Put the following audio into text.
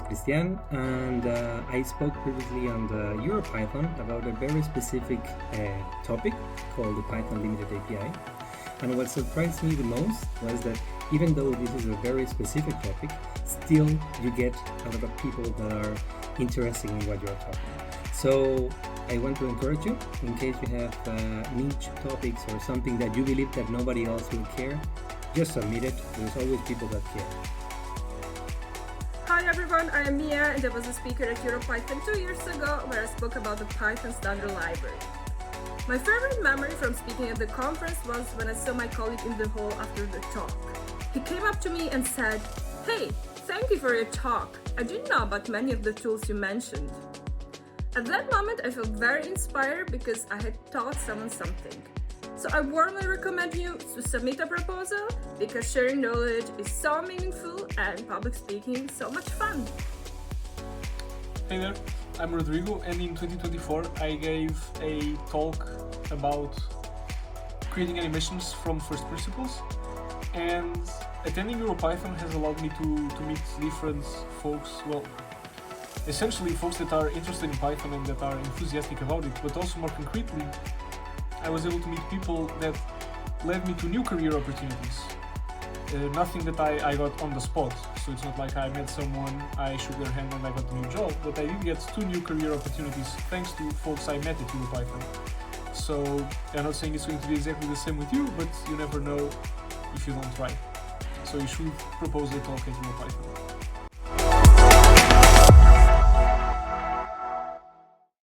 Cristián, and I spoke previously on the EuroPython about a very specific topic called the Python Limited API. And what surprised me the most was that even though this is a very specific topic, still you get a lot of people that are interested in what you're talking. So I want to encourage you, in case you have niche topics or something that you believe that nobody else will care, just submit it. There's always people that care. Hi everyone, I am Mia and I was a speaker at EuroPython 2 years ago where I spoke about the Python standard library. My favorite memory from speaking at the conference was when I saw my colleague in the hall after the talk. He came up to me and said, "Hey, thank you for your talk. I didn't know about many of the tools you mentioned." At that moment I felt very inspired because I had taught someone something. So I warmly recommend you to submit a proposal because sharing knowledge is so meaningful and public speaking so much fun. Hey there, I'm Rodrigo, and in 2024 I gave a talk about creating animations from first principles, and attending EuroPython has allowed me to meet different folks, well, essentially folks that are interested in Python and that are enthusiastic about it, but also more concretely, I was able to meet people that led me to new career opportunities. Nothing that I got on the spot, so it's not like I met someone, I shook their hand and I got a new job, but I did get 2 new career opportunities thanks to folks I met at EuroPython. So I'm not saying it's going to be exactly the same with you, but you never know if you don't try. So you should propose a talk at EuroPython.